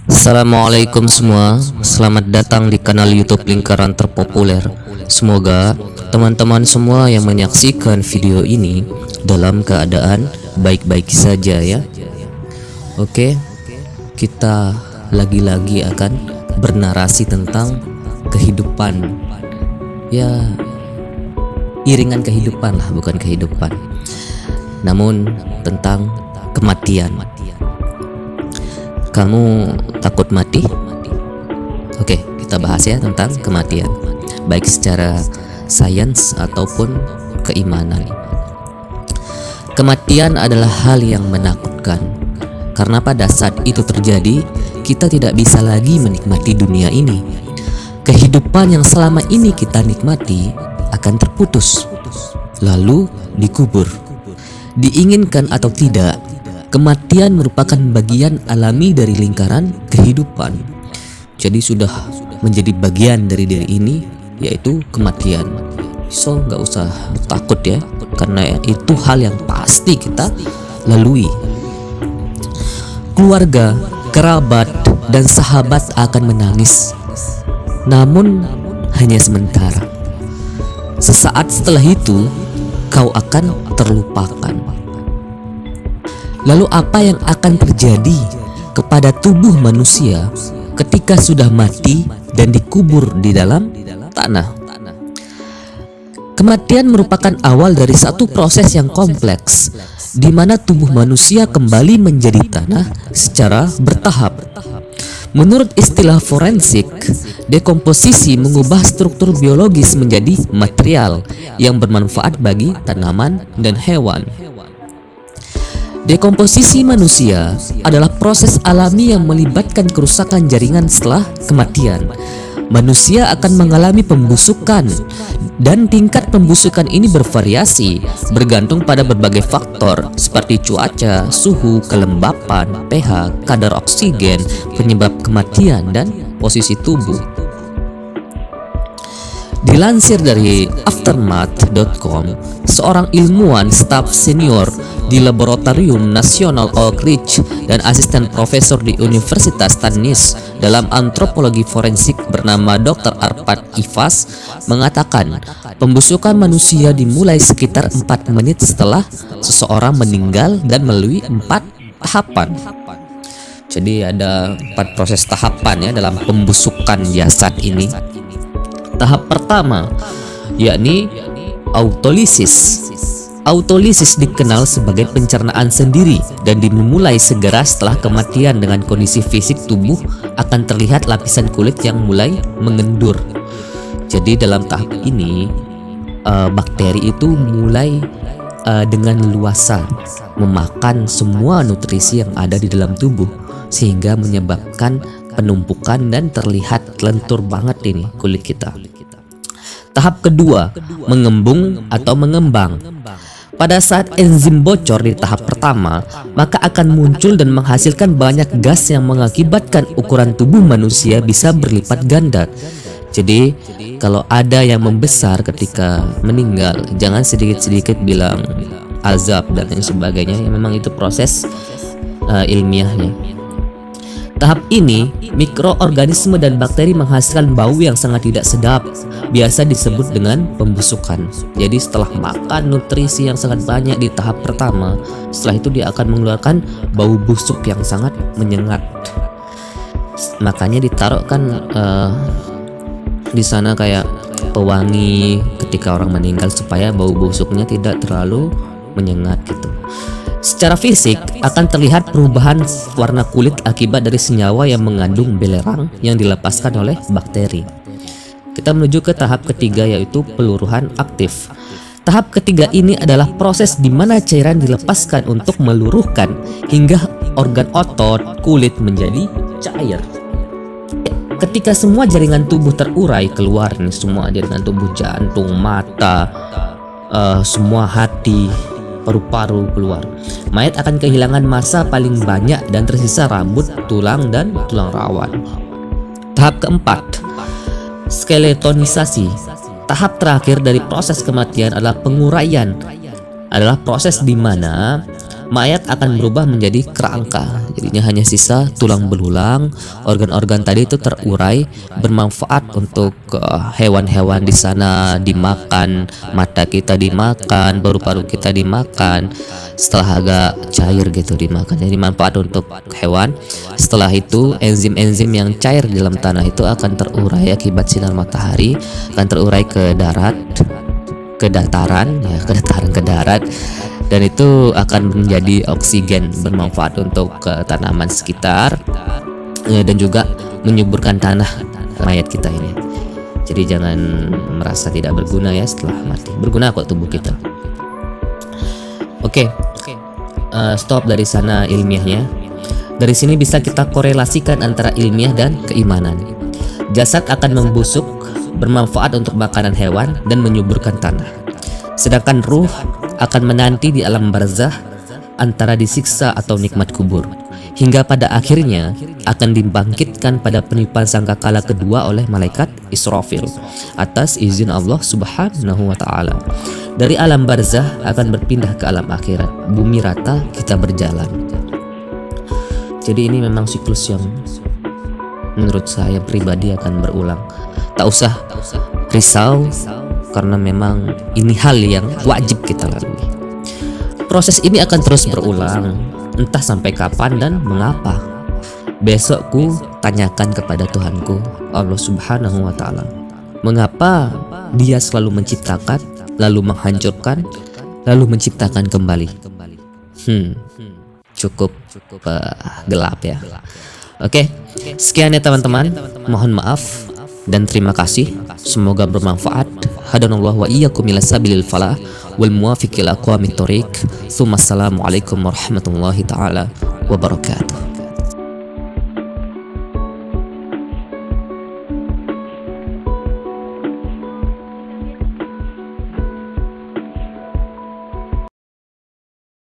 Assalamualaikum semua, selamat datang di kanal YouTube lingkaran terpopuler. Semoga teman-teman semua yang menyaksikan video ini dalam keadaan baik-baik saja ya. Oke, kita lagi-lagi akan bernarasi tentang kehidupan. Ya, iringan kehidupan lah, bukan kehidupan. Namun tentang kematian. Kamu takut mati? Oke, kita bahas ya tentang kematian, baik secara sains ataupun keimanan. Kematian adalah hal yang menakutkan, karena pada saat itu terjadi, kita tidak bisa lagi menikmati dunia ini. Kehidupan yang selama ini kita nikmati akan terputus, lalu dikubur. Diinginkan atau tidak, kematian merupakan bagian alami dari lingkaran kehidupan. Jadi sudah menjadi bagian dari diri ini, yaitu kematian. So nggak usah takut ya, karena itu hal yang pasti kita lalui. Keluarga, kerabat, dan sahabat akan menangis, namun hanya sementara. Sesaat setelah itu, kau akan terlupakan. Lalu apa yang akan terjadi kepada tubuh manusia ketika sudah mati dan dikubur di dalam tanah? Kematian merupakan awal dari satu proses yang kompleks, di mana tubuh manusia kembali menjadi tanah secara bertahap. Menurut istilah forensik, dekomposisi mengubah struktur biologis menjadi material yang bermanfaat bagi tanaman dan hewan. Dekomposisi manusia adalah proses alami yang melibatkan kerusakan jaringan setelah kematian. Manusia akan mengalami pembusukan, dan tingkat pembusukan ini bervariasi bergantung pada berbagai faktor seperti cuaca, suhu, kelembapan, pH, kadar oksigen, penyebab kematian, dan posisi tubuh. Dilansir dari aftermath.com, seorang ilmuwan staf senior di Laboratorium Nasional Oak Ridge dan asisten profesor di Universitas Tanis dalam antropologi forensik bernama Dr. Arpad Ivas mengatakan, pembusukan manusia dimulai sekitar 4 menit setelah seseorang meninggal dan melalui 4 tahapan. Jadi ada 4 proses tahapan ya dalam pembusukan jasad ini. Tahap pertama, yakni autolisis. Autolisis dikenal sebagai pencernaan sendiri dan dimulai segera setelah kematian dengan kondisi fisik tubuh akan terlihat lapisan kulit yang mulai mengendur. Jadi dalam tahap ini, bakteri itu mulai dengan leluasa memakan semua nutrisi yang ada di dalam tubuh, sehingga menyebabkan penumpukan dan terlihat lentur banget ini kulit kita. Tahap kedua, mengembung atau mengembang. Pada saat enzim bocor di tahap pertama, maka akan muncul dan menghasilkan banyak gas yang mengakibatkan ukuran tubuh manusia bisa berlipat ganda. Jadi kalau ada yang membesar ketika meninggal, jangan sedikit-sedikit bilang azab dan lain sebagainya. Ya, memang itu proses ilmiahnya. Tahap ini, mikroorganisme dan bakteri menghasilkan bau yang sangat tidak sedap, biasa disebut dengan pembusukan. Jadi setelah makan nutrisi yang sangat banyak di tahap pertama, setelah itu dia akan mengeluarkan bau busuk yang sangat menyengat. Makanya ditaruhkan di sana kayak pewangi ketika orang meninggal supaya bau busuknya tidak terlalu menyengat gitu. Secara fisik akan terlihat perubahan warna kulit akibat dari senyawa yang mengandung belerang yang dilepaskan oleh bakteri. Kita menuju ke tahap ketiga, yaitu peluruhan aktif. Tahap ketiga ini adalah proses di mana cairan dilepaskan untuk meluruhkan hingga organ otot, kulit menjadi cair. Ketika semua jaringan tubuh terurai keluar nih, semua jaringan tubuh, jantung, mata, semua hati, paru-paru keluar, mayat akan kehilangan massa paling banyak dan tersisa rambut, tulang, dan tulang rawan. Tahap keempat, skeletonisasi. Tahap terakhir dari proses kematian adalah penguraian. Adalah proses di mana mayat akan berubah menjadi kerangka. Jadinya hanya sisa tulang belulang. Organ-organ tadi itu terurai, bermanfaat untuk hewan-hewan di sana dimakan, mata kita dimakan, paru-paru kita dimakan. Setelah agak cair gitu dimakan, jadi manfaat untuk hewan. Setelah itu enzim-enzim yang cair di dalam tanah itu akan terurai akibat sinar matahari, akan terurai ke darat, ke dataran ya, ke darat, dan itu akan menjadi oksigen, bermanfaat untuk tanaman sekitar dan juga menyuburkan tanah mayat kita ini. Jadi jangan merasa tidak berguna ya setelah mati, berguna kok tubuh kita. Oke, stop dari sana ilmiahnya. Dari sini bisa kita korelasikan antara ilmiah dan keimanan. Jasad akan membusuk, bermanfaat untuk makanan hewan dan menyuburkan tanah. Sedangkan ruh akan menanti di alam barzah antara disiksa atau nikmat kubur, hingga pada akhirnya akan dibangkitkan pada peniupan sangkakala kedua oleh malaikat Israfil atas izin Allah Subhanahu wa taala. Dari alam barzah akan berpindah ke alam akhirat. Bumi rata, kita berjalan. Jadi ini memang siklus yang menurut saya pribadi akan berulang. Tak usah risau, karena memang ini hal yang wajib kita lalui. Proses ini akan terus berulang, entah sampai kapan dan mengapa. Besok ku tanyakan kepada Tuhanku Allah Subhanahu wa taala, mengapa Dia selalu menciptakan, lalu menghancurkan, lalu menciptakan kembali. Cukup gelap ya. Oke, sekian ya teman-teman. Mohon maaf dan terima kasih. Semoga bermanfaat. Hadanallahu wa iyyakum ila sabilil falah wal muwafiq ila aqwamit thoriq. Assalamualaikum warahmatullahi taala wabarakatuh.